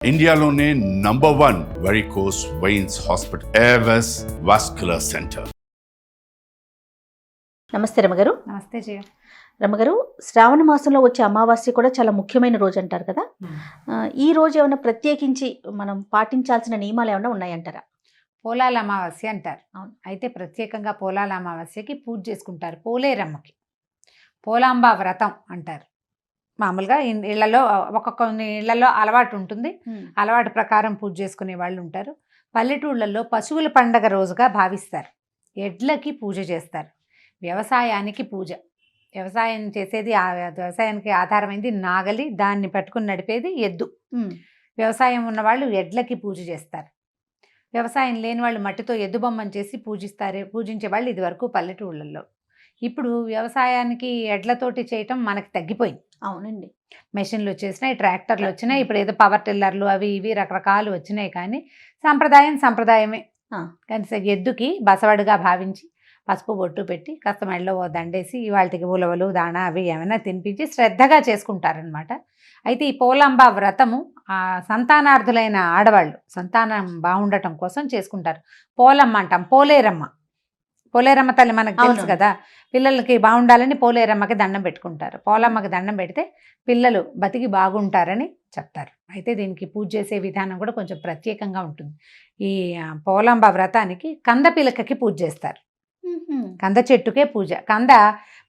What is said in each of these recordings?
ఇండియాలోనే #1 varicose veins hospital Avis vascular centre. నమస్తే రమగారు. నమస్తే జయ. రమగారు, శ్రావణ మాసంలో వచ్చే అమావాస్య కూడా చాలా ముఖ్యమైన రోజు అంటారు కదా. ఈ రోజు ఏమైనా ప్రత్యేకించి మనం పాటించాల్సిన నియమాలు ఏమైనా ఉన్నాయంటారా? పోలాల అమావాస్య అంటారు. అవును. అయితే ప్రత్యేకంగా పోలాల అమావాస్యకి పూజ చేసుకుంటారు. పోలేరమ్మకి పోలాంబ వ్రతం అంటారు. మామూలుగా ఇళ్లలో కొన్ని ఇళ్లలో అలవాటు ఉంటుంది. అలవాటు ప్రకారం పూజ చేసుకునే వాళ్ళు ఉంటారు. పల్లెటూళ్ళల్లో పశువుల పండగ రోజుగా భావిస్తారు. ఎడ్లకి పూజ చేస్తారు. వ్యవసాయానికి పూజ. వ్యవసాయం చేసేది వ్యవసాయానికి ఆధారమైంది నాగలి, దాన్ని పట్టుకుని నడిపేది ఎద్దు. వ్యవసాయం ఉన్నవాళ్ళు ఎడ్లకి పూజ చేస్తారు. వ్యవసాయం లేని వాళ్ళు మట్టితో ఎద్దు బొమ్మను చేసి పూజించే వాళ్ళు ఇదివరకు పల్లెటూళ్ళల్లో. ఇప్పుడు వ్యవసాయానికి ఎడ్లతోటి చేయటం మనకి తగ్గిపోయింది. అవునండి. మెషిన్లు వచ్చేసినాయి, ట్రాక్టర్లు వచ్చినాయి, ఇప్పుడు ఏదో పవర్ టిల్లర్లు అవి ఇవి రకరకాలు వచ్చినాయి. కానీ సంప్రదాయమే. కానీ ఎద్దుకి బసవడుగా భావించి పసుపు బొట్టు పెట్టి కాస్త మెడలో దండేసి వాళ్ళకి ఉలవలు దాణా అవి ఏమైనా తినిపించి శ్రద్ధగా చేసుకుంటారనమాట. అయితే ఈ పోలంబ వ్రతము సంతానార్థులైన ఆడవాళ్ళు సంతానం బాగుండటం కోసం చేసుకుంటారు. పోలమ్మ అంటాం, పోలేరమ్మ తల్లి మనకు తెలుసు కదా. పిల్లలకి బాగుండాలని పోలేరమ్మకి దండం పెట్టుకుంటారు. పోలమ్మకి దండం పెడితే పిల్లలు బతికి బాగుంటారని చెప్తారు. అయితే దీనికి పూజ చేసే విధానం కూడా కొంచెం ప్రత్యేకంగా ఉంటుంది. ఈ పోలంబ వ్రతానికి కంద పిలకకి పూజ చేస్తారు. కంద చెట్టుకే పూజ. కంద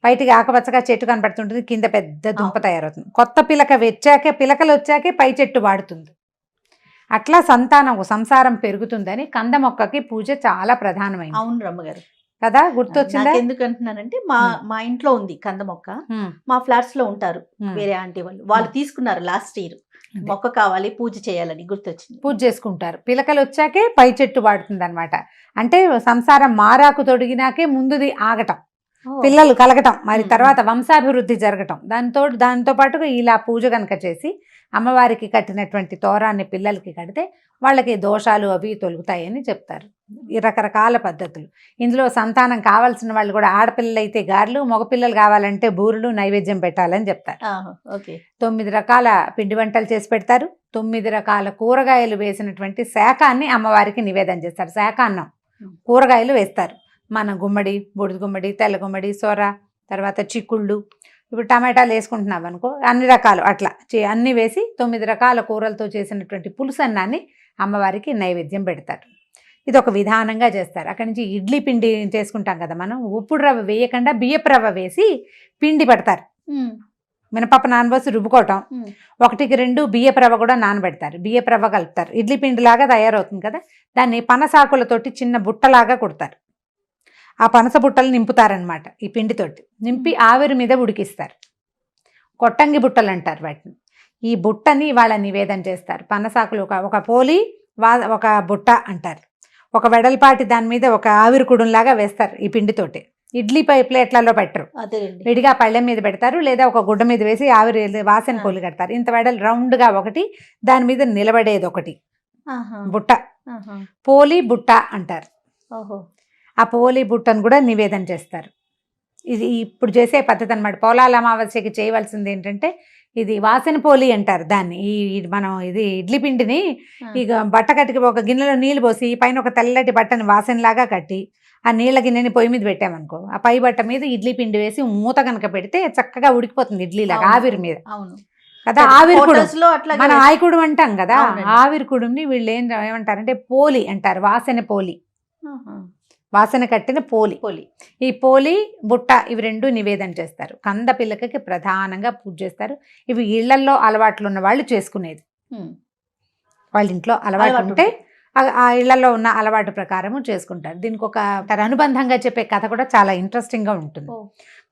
బయటికి ఆకుపచ్చగా చెట్టు కనపడుతుంటుంది, కింద పెద్ద దుంప తయారవుతుంది. కొత్త పిలకలు వచ్చాకే పై చెట్టు వాడుతుంది. అట్లా సంసారం పెరుగుతుందని కంద మొక్కకి పూజ చాలా ప్రధానమైంది. అవును రమ్మగారు కదా, గుర్తొచ్చిందా? ఎందుకు అంటున్నానంటే మా ఇంట్లో ఉంది కంద మొక్క. మా ఫ్లాట్స్ లో ఉంటారు వేరే ఆంటీ వాళ్ళు తీసుకున్నారు లాస్ట్ ఇయర్. మొక్క కావాలి పూజ చేయాలని గుర్తొచ్చింది. పూజ చేసుకుంటారు. పిలకలు వచ్చాకే పై చెట్టు వాడుతుంది అనమాట. అంటే సంసారం మారాకు తొడిగినాకే ముందుది ఆగటం, పిల్లలు కలగటం, మరి తర్వాత వంశాభివృద్ధి జరగటం. దాంతో పాటుగా ఇలా పూజ కనుక చేసి అమ్మవారికి కట్టినటువంటి తోరాన్ని పిల్లలకి కడితే వాళ్ళకి దోషాలు అవి తొలుగుతాయని చెప్తారు. ఈ రకరకాల పద్ధతులు. ఇందులో సంతానం కావాల్సిన వాళ్ళు కూడా ఆడపిల్లలు అయితే గారెలు, మగపిల్లలు కావాలంటే బూరెలు నైవేద్యం పెట్టాలని చెప్తారు. 9 రకాల పిండి వంటలు చేసి పెడతారు. 9 రకాల కూరగాయలు వేసినటువంటి శాకాన్ని అమ్మవారికి నివేదన చేస్తారు. శాకాన్నం కూరగాయలు వేస్తారు. మన గుమ్మడి, బూడిద గుమ్మడి, తెల్ల గుమ్మడి, సొర, తర్వాత చిక్కుళ్ళు, ఇప్పుడు టమాటాలు వేసుకుంటున్నాం అనుకో, అన్ని రకాలు అట్లా అన్నీ వేసి 9 రకాల కూరలతో చేసినటువంటి పులుసన్నాన్ని అమ్మవారికి నైవేద్యం పెడతారు. ఇది ఒక విధానంగా చేస్తారు. అక్కడి నుంచి ఇడ్లీ పిండి చేసుకుంటాం కదా మనం. ఉప్పుడు రవ్వ వేయకుండా బియ్యపు రవ్వ వేసి పిండి పెడతారు. మినపప్పు నానబోసి రుబ్బుకోవటం, 1కి 2 బియ్యపు రవ్వ కూడా నానబెడతారు. బియ్యపు రవ్వ కలుపుతారు. ఇడ్లీ పిండిలాగా తయారవుతుంది కదా. దాన్ని పనసాకులతోటి చిన్న బుట్టలాగా కుడతారు. ఆ పనస బుట్టలు నింపుతారనమాట. ఈ పిండితోటి నింపి ఆవిరి మీద ఉడికిస్తారు. కొట్టంగి బుట్టలు అంటారు వాటిని. ఈ బుట్టని వాళ్ళ నివేదన చేస్తారు. పనసాకులు ఒక పోలి ఒక బుట్ట అంటారు. ఒక వెడల్పాటి దాని మీద ఒక ఆవిరి కుడుంలాగా వేస్తారు ఈ పిండితోటి. ఇడ్లీ ప్లేట్లలో పెట్టరు, విడిగా పళ్ళెం మీద పెడతారు, లేదా ఒక గుడ్డ మీద వేసి ఆవిరి వాసన పోలి కడతారు. ఇంత వెడల్ రౌండ్గా ఒకటి, దాని మీద నిలబడేది ఒకటి బుట్ట. పోలి బుట్ట అంటారు. ఆ పోలి బుట్టను కూడా నివేదన చేస్తారు. ఇది ఇప్పుడు చేసే పద్ధతి అనమాట. పోలాల అమావాస్యకి చేయవలసింది ఏంటంటే ఇది వాసన పోలి అంటారు దాన్ని. మనం ఇది ఇడ్లీ పిండిని ఇక బట్ట కట్టికి ఒక గిన్నెలో నీళ్ళు పోసి పైన ఒక తెల్లటి బట్టని వాసనలాగా కట్టి ఆ నీళ్ళ గిన్నెని పొయ్యి మీద పెట్టామనుకో, ఆ పై బట్ట మీద ఇడ్లీ పిండి వేసి మూత కనుక పెడితే చక్కగా ఉడికిపోతుంది ఇడ్లీలాగా ఆవిరి మీద కదా. ఆవిరి కుడుం మనం ఆయకుడు అంటాం కదా. ఆవిరి కుడుంని వీళ్ళు ఏమంటారంటే పోలి అంటారు. వాసన కట్టిన పోలి. ఈ పోలి బుట్ట ఇవి 2 నివేదన చేస్తారు. కంద పిల్లకకి ప్రధానంగా పూజ చేస్తారు. ఇవి ఇళ్లల్లో అలవాట్లు ఉన్న వాళ్ళు చేసుకునేది. వాళ్ళ ఇంట్లో అలవాటు ఉంటే ఆ ఇళ్లలో ఉన్న అలవాటు ప్రకారము చేసుకుంటారు. దీనికి ఒక అనుబంధంగా చెప్పే కథ కూడా చాలా ఇంట్రెస్టింగ్గా ఉంటుంది.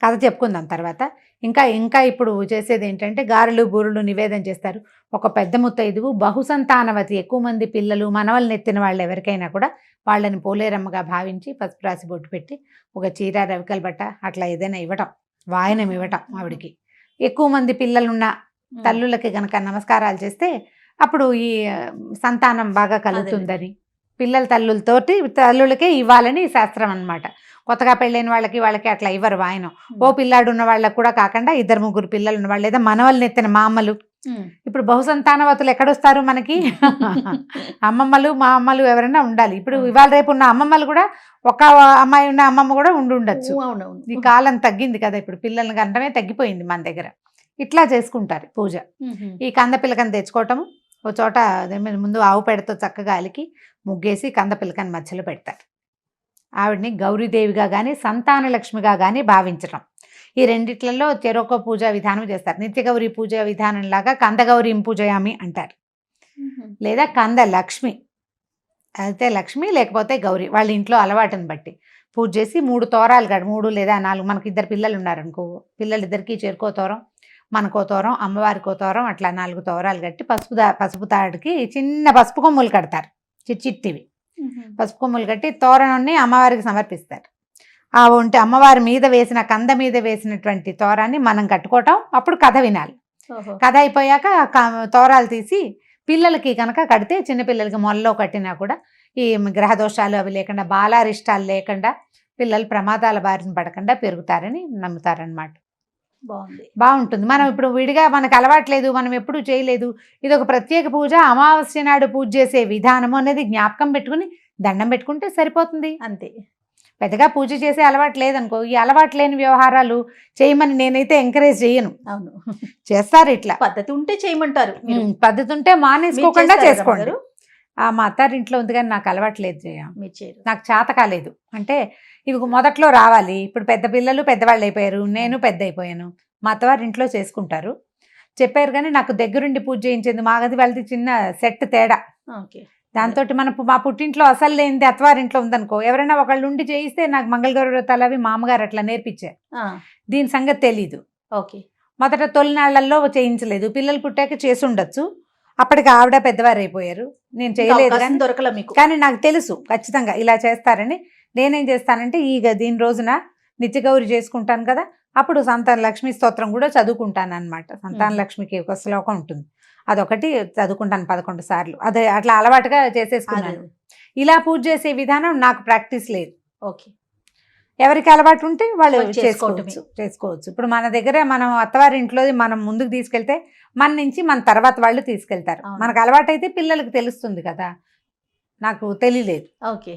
కథ చెప్పుకుందాం తర్వాత. ఇంకా ఇప్పుడు చేసేది ఏంటంటే గారెలు బూరెలు నివేదన చేస్తారు. ఒక పెద్ద ముత్తైదువు బహుసంతానవతి, ఎక్కువ మంది పిల్లలు మనవల్ని ఎత్తిన వాళ్ళు ఎవరికైనా కూడా వాళ్ళని పోలేరమ్మగా భావించి పసుపు రాసి బొట్టు పెట్టి ఒక చీర, రవికల బట్ట అట్లా ఏదైనా ఇవ్వటం, వాయనం ఇవ్వటం. ఆవిడికి ఎక్కువ మంది పిల్లలున్న తల్లులకి గనక నమస్కారాలు చేస్తే అప్పుడు ఈ సంతానం బాగా కలుగుతుందని, పిల్లల తల్లులకే ఇవ్వాలని శాస్త్రం అన్నమాట. కొత్తగా పెళ్ళైన వాళ్ళకి అట్లా ఇవ్వరు వాయనం. ఓ పిల్లాడు ఉన్న వాళ్ళకి కూడా కాకుండా 2-3 పిల్లలు ఉన్న వాళ్ళు, లేదా మనవల్ని ఎత్తిన మామలు ఇప్పుడు బహుసంతానవతులు ఎక్కడొస్తారు మనకి? అమ్మమ్మలు మా అమ్మలు ఎవరైనా ఉండాలి. ఇప్పుడు ఇవాళ రేపు ఉన్న అమ్మమ్మలు కూడా ఒక అమ్మాయి ఉన్న అమ్మమ్మ కూడా ఉండొచ్చు. అవునవును. ఈ కాలం తగ్గింది కదా, ఇప్పుడు పిల్లల్ని గంటమే తగ్గిపోయింది మన దగ్గర. ఇట్లా చేసుకుంటారు పూజ. ఈ కంద పిల్లకని తెచ్చుకోవటము, ఒక చోట ముందు ఆవు పెడతో చక్కగా అలికి ముగ్గేసి కంద పిల్లకని మధ్యలో పెడతారు. ఆవిడ్ని గౌరీదేవిగా కానీ సంతానలక్ష్మిగా కానీ భావించటం. ఈ రెండిట్లలో చెరొక పూజా విధానం చేస్తారు. నిత్యగౌరి పూజా విధానం లాగా కందగౌరీ పూజయామి అంటారు, లేదా కంద లక్ష్మి అయితే లక్ష్మి లేకపోతే గౌరీ, వాళ్ళ ఇంట్లో అలవాటుని బట్టి పూజ చేసి 3 తోరాలు 3 లేదా 4, మనకి 2 పిల్లలు ఉన్నారనుకో, పిల్లలిద్దరికీ చెరుకో తోరం, మనకో తోరం, అమ్మవారికో తోరం, అట్లా 4 తోరాలు కట్టి పసుపు తాడుకి చిన్న పసుపు కొమ్ములు కడతారు, చిట్టివి పసుపు కొమ్ములు కట్టి తోరణాన్ని అమ్మవారికి సమర్పిస్తారు. ఆ ఉంటే అమ్మవారి మీద వేసిన కంద మీద వేసినటువంటి తోరాన్ని మనం కట్టుకోవటం, అప్పుడు కథ వినాలి. కథ అయిపోయాక తోరాలు తీసి పిల్లలకి కనుక కడితే, చిన్నపిల్లలకి మొల్లో కట్టినా కూడా ఈ గ్రహదోషాలు అవి లేకుండా, బాలారిష్టాలు లేకుండా పిల్లలు ప్రమాదాల బారిన పడకుండా పెరుగుతారని నమ్ముతారనమాట. బాగుంటుంది. మనం ఇప్పుడు విడిగా మనకు అలవాట్లేదు, మనం ఎప్పుడు చేయలేదు, ఇది ఒక ప్రత్యేక పూజ, అమావాస్య నాడు పూజ చేసే విధానము అనేది జ్ఞాపకం పెట్టుకుని దండం పెట్టుకుంటే సరిపోతుంది అంతే. పెద్దగా పూజ చేసే అలవాటు లేదనుకో, ఈ అలవాటు లేని వ్యవహారాలు చేయమని నేనైతే ఎంకరేజ్ చేయను. అవును, చేస్తారు. ఇట్లా పద్ధతి ఉంటే చేయమంటారు, పద్ధతి ఉంటే మానేసుకోకుండా చేసుకోండి. మా అత్తారింట్లో ఉంది కానీ నాకు అలవాటు లేదు చేయ, నాకు చేత కాలేదు. అంటే ఇవి మొదట్లో రావాలి, ఇప్పుడు పెద్ద పిల్లలు పెద్దవాళ్ళు అయిపోయారు, నేను పెద్ద అయిపోయాను. మా అత్తవారి ఇంట్లో చేసుకుంటారు, చెప్పారు కానీ నాకు దగ్గరుండి పూజ చేయించేది. మా గది వాళ్ళది చిన్న సెట్ తేడా. దాంతో మా పుట్టింట్లో అసలు లేనిది అత్తవారింట్లో ఉందనుకో, ఎవరైనా ఒకళ్ళు ఉండి చేయిస్తే, నాకు మంగళగౌరి వ్రతాలు అవి మామగారు అట్లా నేర్పించారు, దీని సంగతి తెలీదు. ఓకే, మొదట తొలినాళ్లలో చేయించలేదు, పిల్లలు పుట్టాక చేసి ఉండొచ్చు, అప్పటికి ఆవిడ పెద్దవారు అయిపోయారు, నేను చేయలేదు కానీ దొరకలే మీకు. కానీ నాకు తెలుసు ఖచ్చితంగా ఇలా చేస్తారని. నేనేం చేస్తానంటే దీని రోజున నిత్యగౌరి చేసుకుంటాను కదా, అప్పుడు సంతాన లక్ష్మి స్తోత్రం కూడా చదువుకుంటాను అనమాట. సంతాన లక్ష్మికి ఒక శ్లోకం ఉంటుంది, అదొకటి చదువుకుంటాను 11 సార్లు. అదే అట్లా అలవాటుగా చేసేసుకున్నాను. ఇలా పూజ చేసే విధానం నాకు ప్రాక్టీస్ లేదు. ఓకే, ఎవరికి అలవాటు ఉంటే వాళ్ళు చేసుకోవచ్చు. ఇప్పుడు మన దగ్గర మనం అత్తవారి ఇంట్లో మనం ముందుకు తీసుకెళ్తే మన నుంచి మన తర్వాత వాళ్ళు తీసుకెళ్తారు. మనకు అలవాటు అయితే పిల్లలకు తెలుస్తుంది కదా, నాకు తెలియలేదు. ఓకే,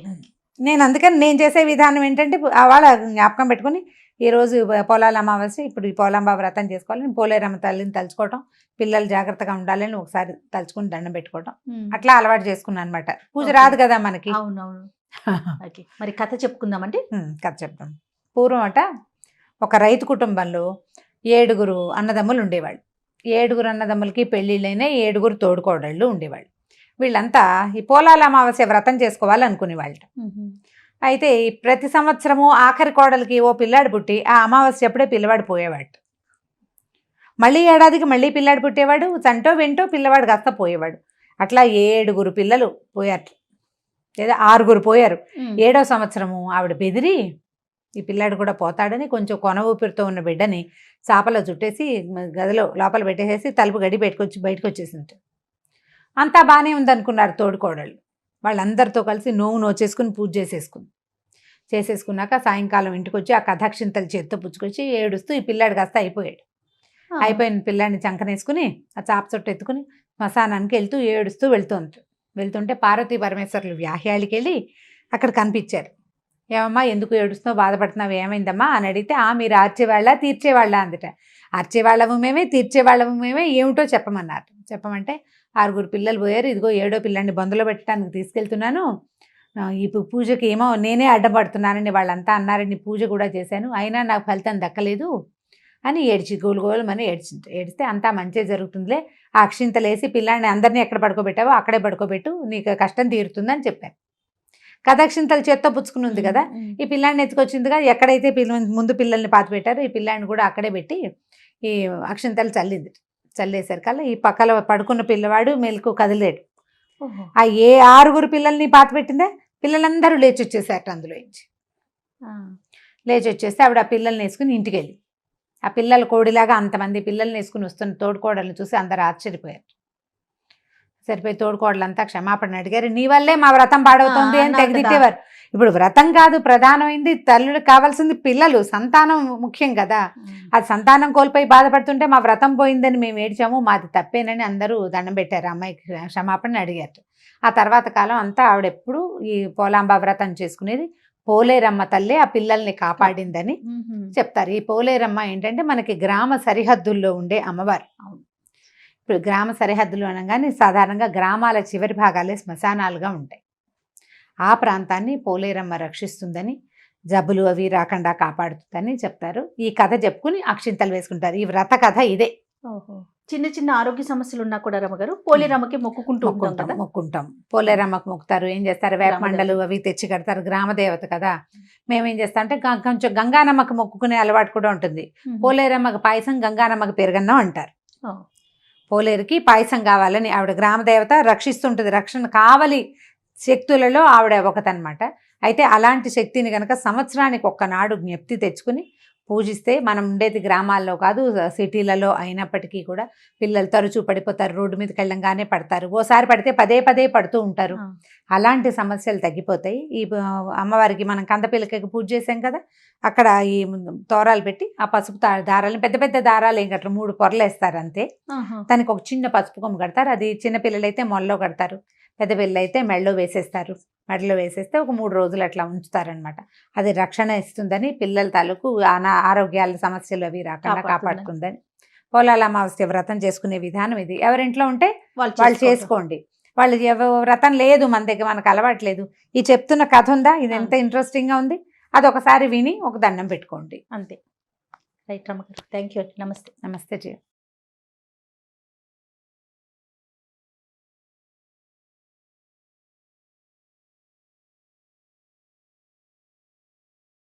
నేను అందుకని నేను చేసే విధానం ఏంటంటే, వాళ్ళ జ్ఞాపకం పెట్టుకుని ఈరోజు పోలాల అమావాస్య, ఇప్పుడు ఈ పోలాంబ వ్రతం చేసుకోవాలి, పోలేరమ్మ తల్లిని తలుచుకోవటం, పిల్లలు జాగ్రత్తగా ఉండాలని ఒకసారి తలుచుకుని దండం పెట్టుకోవటం, అట్లా అలవాటు చేసుకున్నాను అనమాట. పూజ రాదు కదా మనకి. అవునవును. మరి కథ చెప్పుకుందామంటే, కథ చెప్తాం. పూర్వం ఒక రైతు కుటుంబంలో 7 అన్నదమ్ములు ఉండేవాళ్ళు. 7 అన్నదమ్ములకి పెళ్ళిళ్ళైనా 7 తోడుకోడళ్ళు ఉండేవాళ్ళు. వీళ్ళంతా ఈ పోలాల అమావాస్య వ్రతం చేసుకోవాలనుకునేవాళ్ళు. అయితే ప్రతి సంవత్సరము ఆఖరి కోడలికి ఓ పిల్లాడు పుట్టి, ఆ అమావాస్య అప్పుడే పిల్లవాడు పోయేవాడు. మళ్ళీ ఏడాదికి మళ్ళీ పిల్లాడు పుట్టేవాడు, చంటో వెంటో పిల్లవాడు కాస్త పోయేవాడు. అట్లా 7 పిల్లలు పోయారు, లేదా 6 పోయారు. 7వ సంవత్సరము ఆవిడ బెదిరి, ఈ పిల్లాడు కూడా పోతాడని కొంచెం కొన ఊపిరితో ఉన్న బిడ్డని చాపలో చుట్టేసి గదిలో లోపల పెట్టేసేసి తలుపు గడి బయటకు వచ్చేసింది. అంతా బాగానే ఉందనుకున్నారు తోడుకోడళ్ళు. వాళ్ళందరితో కలిసి నోచేసుకుని పూజ చేసేసుకున్నాక సాయంకాలం ఇంటికి వచ్చి ఆ కథాక్షింతలు చేత్తో పుచ్చుకొచ్చి ఏడుస్తూ ఈ పిల్లాడు కాస్త అయిపోయిన పిల్లాడిని చంకనేసుకుని ఆ చాప చుట్టూ ఎత్తుకుని శ్మశానానికి ఏడుస్తూ వెళ్తుంటే పార్వతీ పరమేశ్వర్లు వ్యాహ్యాళికి వెళ్ళి అక్కడ కనిపించారు. ఏమమ్మా ఎందుకు ఏడుస్తున్నావు, బాధపడుతున్నావు, ఏమైందమ్మా అని అడిగితే, మీరు ఆర్చేవాళ్ళ తీర్చేవాళ్ళ అందట. ఆర్చేవాళ్ళము మేమే, తీర్చేవాళ్ళము మేమే, ఏమిటో చెప్పమన్నారు. చెప్పమంటే 6 పిల్లలు పోయారు, ఇదిగో 7వ పిల్లాన్ని బందులో పెట్టడానికి తీసుకెళ్తున్నాను, ఈ పూజకి ఏమో నేనే అడ్డపడుతున్నానని వాళ్ళంతా అన్నారని పూజ కూడా చేశాను, అయినా నాకు ఫలితం దక్కలేదు అని గోలుమని ఏడిస్తే, అంతా మంచి జరుగుతుందిలే, ఆ అక్షింతలేసి పిల్లాన్ని అందరినీ ఎక్కడ పడుకోబెట్టావో అక్కడే పడుకోబెట్టు, నీకు కష్టం తీరుతుందని చెప్పారు. కథాక్షింతలు చేత్తో పుచ్చుకుని ఉంది కదా, ఈ పిల్లాన్ని ఎత్తుకొచ్చిందిగా, ఎక్కడైతే ముందు పిల్లల్ని పాతి పెట్టారో ఈ పిల్లాన్ని కూడా అక్కడే పెట్టి ఈ అక్షింతలు చల్లేసరికల్లా ఈ పక్కల పడుకున్న పిల్లవాడు మెలకు కదిలేడు. ఆ 6 పిల్లల్ని పాతి పెట్టిందే, పిల్లలందరూ లేచి వచ్చేసారట. అందులో లేచి వచ్చేస్తే ఆవిడ ఆ పిల్లల్ని వేసుకుని ఇంటికి వెళ్ళి, ఆ పిల్లల కోడిలాగా అంతమంది పిల్లల్ని వేసుకుని వస్తున్న తోడుకోడల్ని చూసి అందరు ఆశ్చర్యపోయారు. సరిపోయి తోడుకోవడంతా క్షమాపణ అడిగారు, నీ వల్లే మా వ్రతం పాడవుతుంది అని అన్నారు కదా. తెగదిట్టేవారు. ఇప్పుడు వ్రతం కాదు ప్రధానమైంది, తల్లులకు కావాల్సింది పిల్లలు, సంతానం ముఖ్యం కదా. అది సంతానం కోల్పోయి బాధపడుతుంటే మా వ్రతం పోయిందని మేము ఏడ్చాము, మాది తప్పేనని అందరూ దండం పెట్టారు, అమ్మాయికి క్షమాపణ అడిగారు. ఆ తర్వాత కాలం అంతా ఆవిడెప్పుడు ఈ పోలాంబ వ్రతం చేసుకునేది. పోలేరమ్మ తల్లి ఆ పిల్లల్ని కాపాడిందని చెప్తారు. ఈ పోలేరమ్మ ఏంటంటే మనకి గ్రామ సరిహద్దుల్లో ఉండే అమ్మవారు. ఇప్పుడు గ్రామ సరిహద్దులు అనగానే సాధారణంగా గ్రామాల చివరి భాగాలే శ్మశానాలుగా ఉంటాయి. ఆ ప్రాంతాన్ని పోలేరమ్మ రక్షిస్తుందని, జబ్బులు అవి రాకుండా కాపాడుతుందని చెప్తారు. ఈ కథ చెప్పుకుని అక్షింతలు వేసుకుంటారు. ఈ వ్రత కథ ఇదే. చిన్న చిన్న ఆరోగ్య సమస్యలు ఉన్నా కూడా రమ్మగారు పోలేరమ్మకి మొక్కుకుంటూ ఉంటాం కదా. మొక్కుంటాం. పోలేరమ్మకు మొక్కుతారు. ఏం చేస్తారు, వేప మండలు అవి తెచ్చి కడతారు. గ్రామదేవత కదా. మేమేం చేస్తాం అంటే కొంచెం గంగానమ్మకి మొక్కుకునే అలవాటు కూడా ఉంటుంది. పోలేరమ్మకి పాయసం, గంగానమ్మకి పెరుగన్నం అంటారు. పోలేరుకి పాయసం కావాలని ఆవిడ గ్రామదేవత రక్షిస్తుంటుంది. రక్షణ కావాలి శక్తులలో ఆవిడ ఒకతనమాట. అయితే అలాంటి శక్తిని కనుక సంవత్సరానికి ఒక్కనాడు జ్ఞప్తి తెచ్చుకుని పూజిస్తే, మనం ఉండేది గ్రామాల్లో కాదు సిటీలలో అయినప్పటికీ కూడా పిల్లలు తరచూ పడిపోతారు, రోడ్డు మీదకి వెళ్ళంగానే పడతారు, ఓసారి పడితే పదే పదే పడుతూ ఉంటారు. అలాంటి సమస్యలు తగ్గిపోతాయి. ఈ అమ్మవారికి మనం కందపిల్లకి పూజ చేసాం కదా, అక్కడ ఈ తోరాలు పెట్టి ఆ పసుపు దారాలను, పెద్ద పెద్ద దారాలు ఏం కట్టరు, 3 పొరలు వేస్తారు అంతే. దానికి ఒక చిన్న పసుపు కొమ్ము కడతారు. అది చిన్న పిల్లలైతే మొల్లో కడతారు, పెద్ద పిల్లలు అయితే మెడలో వేసేస్తారు. మెడలో వేసేస్తే ఒక 3 రోజులు అట్లా ఉంచుతారనమాట. అది రక్షణ ఇస్తుందని, పిల్లల తాలూకు ఆరోగ్యాల సమస్యలు అవి రాకుండా కాపాడుతుందని. పోలాల అమావాస్య వ్రతం చేసుకునే విధానం ఇది. ఎవరింట్లో ఉంటే వాళ్ళు చేసుకోండి. వాళ్ళు వ్రతం లేదు మన దగ్గర, మనకు అలవాట్లేదు, ఈ చెప్తున్న కథ ఉందా, ఇది ఎంత ఇంట్రెస్టింగ్గా ఉంది, అది ఒకసారి విని ఒక దండం పెట్టుకోండి అంతే. రైట్ రమ్మగారు, థ్యాంక్ యూ. నమస్తే. నమస్తే జీ.